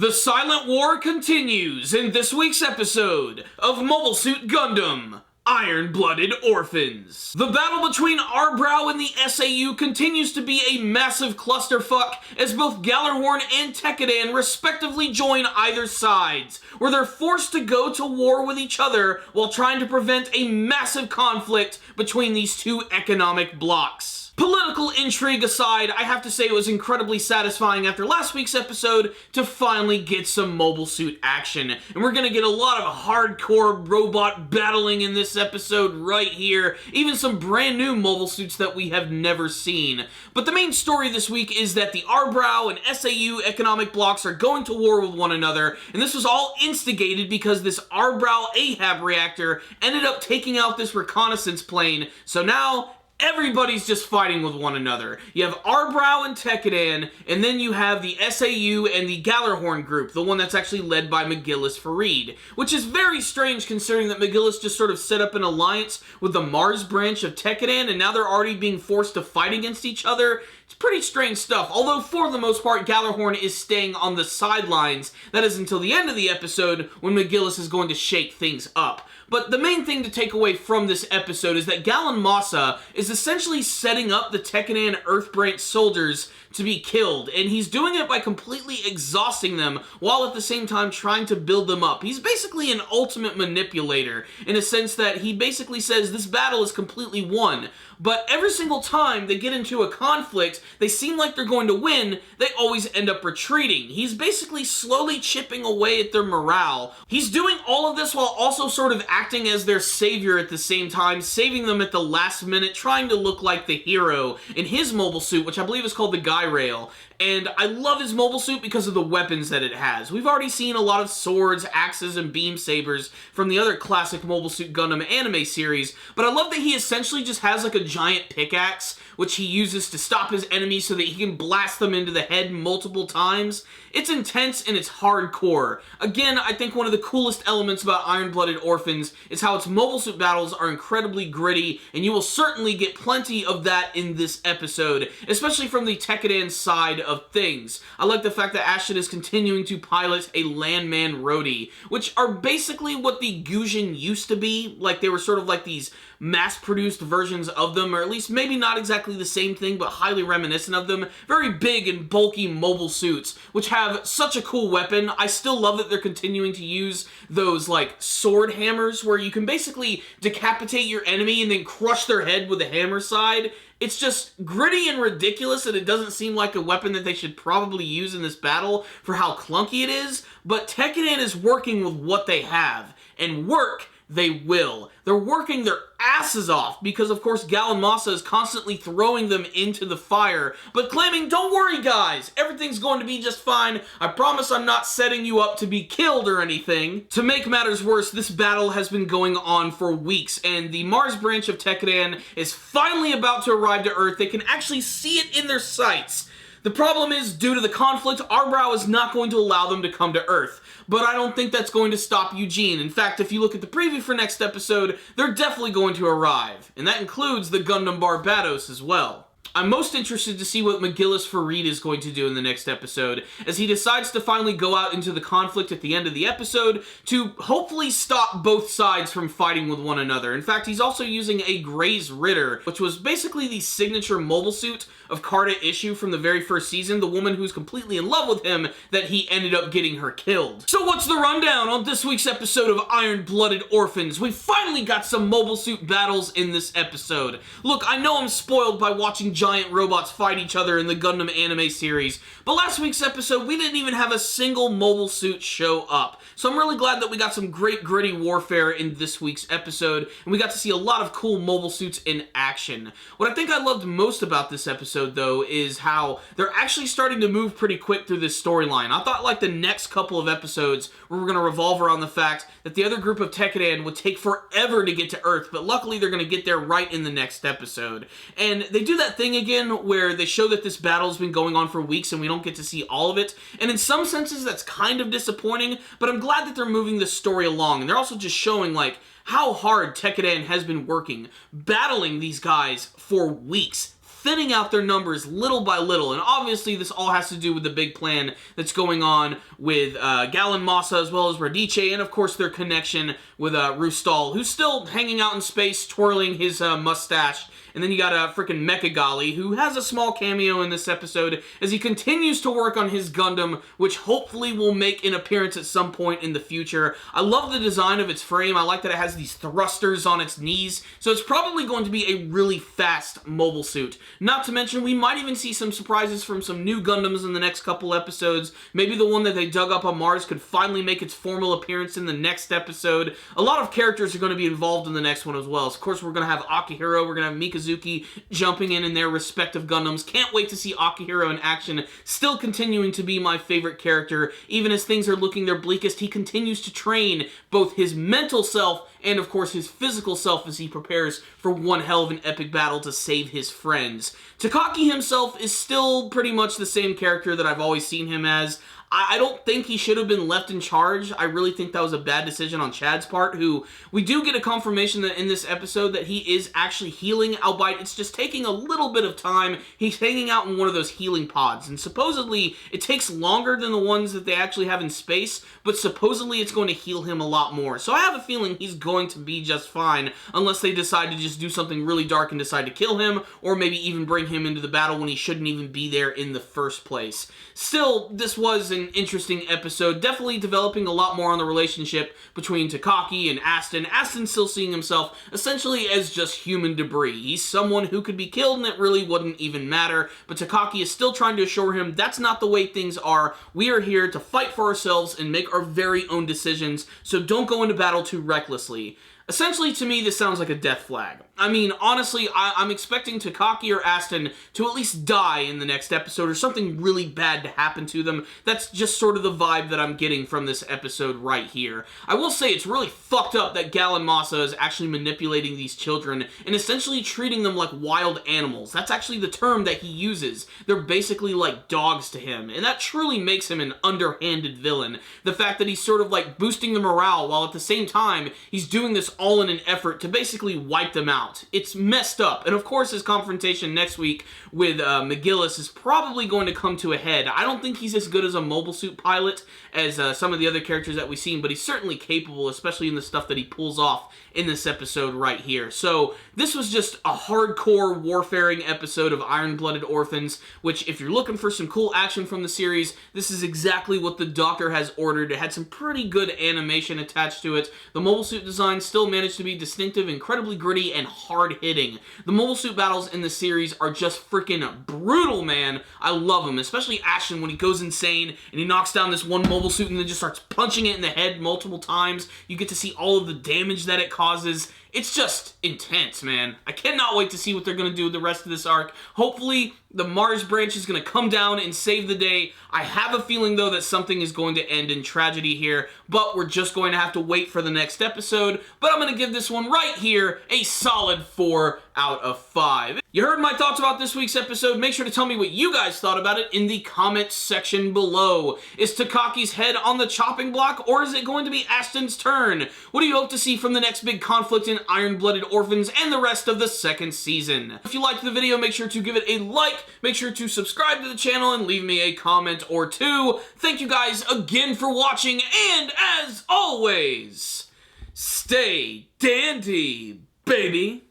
The Silent War continues in this week's episode of Mobile Suit Gundam, Iron-Blooded Orphans. The battle between Arbrow and the SAU continues to be a massive clusterfuck as both Gallarhorn and Tekkadan respectively join either sides, where they're forced to go to war with each other while trying to prevent a massive conflict between these two economic blocks. Political intrigue aside, I have to say it was incredibly satisfying after last week's episode to finally get some mobile suit action. And we're gonna get a lot of hardcore robot battling in this episode right here, even some brand new mobile suits that we have never seen. But the main story this week is that the Arbrow and SAU economic blocks are going to war with one another, and this was all instigated because this Arbrow Ahab reactor ended up taking out this reconnaissance plane, so now everybody's just fighting with one another. You have Arbrow and Tekkadan, and then you have the SAU and the Gallarhorn group, the one that's actually led by McGillis Farid, which is very strange considering that McGillis just sort of set up an alliance with the Mars branch of Tekkadan, and now they're already being forced to fight against each other. It's pretty strange stuff, although for the most part, Gallarhorn is staying on the sidelines. That is until the end of the episode when McGillis is going to shake things up. But the main thing to take away from this episode is that Galen Massa is essentially setting up the Tekkadan Earthbranch soldiers to be killed, and he's doing it by completely exhausting them while at the same time trying to build them up. He's basically an ultimate manipulator in a sense that he basically says this battle is completely won, but every single time they get into a conflict, they seem like they're going to win, they always end up retreating. He's basically slowly chipping away at their morale. He's doing all of this while also sort of acting as their savior at the same time, saving them at the last minute, trying to look like the hero in his mobile suit, which I believe is called the Guy Rail. And I love his mobile suit because of the weapons that it has. We've already seen a lot of swords, axes, and beam sabers from the other classic Mobile Suit Gundam anime series, but I love that he essentially just has like a giant pickaxe, which he uses to stop his enemies so that he can blast them into the head multiple times. It's intense and it's hardcore. Again, I think one of the coolest elements about Iron-Blooded Orphans is how its mobile suit battles are incredibly gritty, and you will certainly get plenty of that in this episode, especially from the Tekkadan side of things. I like the fact that Ashton is continuing to pilot a landman roadie, which are basically what the Gujin used to be. Like, they were sort of like these mass-produced versions of them, or at least maybe not exactly the same thing, but highly reminiscent of them. Very big and bulky mobile suits, which have such a cool weapon. I still love that they're continuing to use those, like, sword hammers, where you can basically decapitate your enemy and then crush their head with the hammer side. It's just gritty and ridiculous, and it doesn't seem like a weapon that they should probably use in this battle for how clunky it is, but Tekkadan is working with what they have, and work they will. They're working their asses off because, of course, Galen Massa is constantly throwing them into the fire, but claiming, don't worry guys, everything's going to be just fine. I promise I'm not setting you up to be killed or anything. To make matters worse, this battle has been going on for weeks, and the Mars branch of Tekkadan is finally about to arrive to Earth. They can actually see it in their sights. The problem is, due to the conflict, Arbrow is not going to allow them to come to Earth. But I don't think that's going to stop Eugene. In fact, if you look at the preview for next episode, they're definitely going to arrive. And that includes the Gundam Barbados as well. I'm most interested to see what McGillis Farid is going to do in the next episode, as he decides to finally go out into the conflict at the end of the episode to hopefully stop both sides from fighting with one another. In fact, he's also using a Gray's Ritter, which was basically the signature mobile suit of Carta Issue from the very first season, the woman who's completely in love with him that he ended up getting her killed. So what's the rundown on this week's episode of Iron-Blooded Orphans? We finally got some mobile suit battles in this episode. Look, I know I'm spoiled by watching giant robots fight each other in the Gundam anime series, but last week's episode, we didn't even have a single mobile suit show up. So I'm really glad that we got some great gritty warfare in this week's episode, and we got to see a lot of cool mobile suits in action. What I think I loved most about this episode, though, is how they're actually starting to move pretty quick through this storyline. I thought, like, the next couple of episodes were going to revolve around the fact that the other group of Tekkadan would take forever to get to Earth, but luckily they're going to get there right in the next episode. And they do that thing again where they show that this battle's been going on for weeks and we don't get to see all of it, and in some senses that's kind of disappointing, but I'm glad that they're moving this story along, and they're also just showing, like, how hard Tekkadan has been working, battling these guys for weeks, thinning out their numbers little by little, and obviously this all has to do with the big plan that's going on with Galen Massa as well as Radice, and of course their connection with Rustal, who's still hanging out in space, twirling his mustache. And then you got freaking Mechagali, who has a small cameo in this episode as he continues to work on his Gundam, which hopefully will make an appearance at some point in the future. I love the design of its frame. I like that it has these thrusters on its knees, so it's probably going to be a really fast mobile suit. Not to mention, we might even see some surprises from some new Gundams in the next couple episodes. Maybe the one that they dug up on Mars could finally make its formal appearance in the next episode. A lot of characters are going to be involved in the next one as well. So of course, we're going to have Akihiro, we're going to have Mikazuki jumping in their respective Gundams. Can't wait to see Akihiro in action, still continuing to be my favorite character. Even as things are looking their bleakest, he continues to train both his mental self and of course his physical self as he prepares for one hell of an epic battle to save his friends. Takaki himself is still pretty much the same character that I've always seen him as. I don't think he should have been left in charge. I really think that was a bad decision on Chad's part, who we do get a confirmation that in this episode that he is actually healing, albeit it's just taking a little bit of time. He's hanging out in one of those healing pods, and supposedly it takes longer than the ones that they actually have in space, but supposedly it's going to heal him a lot more. So I have a feeling he's going to be just fine, unless they decide to just do something really dark and decide to kill him, or maybe even bring him into the battle when he shouldn't even be there in the first place. Still, this was an interesting episode, definitely developing a lot more on the relationship between Takaki and Aston. Aston's still seeing himself essentially as just human debris. He's someone who could be killed and it really wouldn't even matter, but Takaki is still trying to assure him that's not the way things are. We are here to fight for ourselves and make our very own decisions, so don't go into battle too recklessly. Essentially, to me, this sounds like a death flag. I mean, honestly, I'm expecting Takaki or Aston to at least die in the next episode or something really bad to happen to them. That's just sort of the vibe that I'm getting from this episode right here. I will say it's really fucked up that Galen Massa is actually manipulating these children and essentially treating them like wild animals. That's actually the term that he uses. They're basically like dogs to him, and that truly makes him an underhanded villain. The fact that he's sort of like boosting the morale while at the same time he's doing this all in an effort to basically wipe them out. It's messed up, and of course his confrontation next week with McGillis is probably going to come to a head. I don't think he's as good as a mobile suit pilot as some of the other characters that we've seen, but he's certainly capable, especially in the stuff that he pulls off in this episode right here. So this was just a hardcore warfaring episode of Iron-Blooded Orphans, which if you're looking for some cool action from the series, this is exactly what the Doctor has ordered. It had some pretty good animation attached to it. The mobile suit design still managed to be distinctive, incredibly gritty, and hard-hitting. The mobile suit battles in the series are just freaking brutal, man. I love them, especially Ashton when he goes insane and he knocks down this one mobile suit and then just starts punching it in the head multiple times. You get to see all of the damage that it causes. It's just intense, man. I cannot wait to see what they're going to do with the rest of this arc. Hopefully, the Mars branch is going to come down and save the day. I have a feeling, though, that something is going to end in tragedy here, but we're just going to have to wait for the next episode. But I'm going to give this one right here a solid 4 out of 5. You heard my thoughts about this week's episode. Make sure to tell me what you guys thought about it in the comments section below. Is Takaki's head on the chopping block, or is it going to be Aston's turn? What do you hope to see from the next big conflict in Iron-Blooded Orphans and the rest of the second season? If you liked the video, make sure to give it a like, make sure to subscribe to the channel, and leave me a comment or two. Thank you guys again for watching, and as always, stay dandy, baby!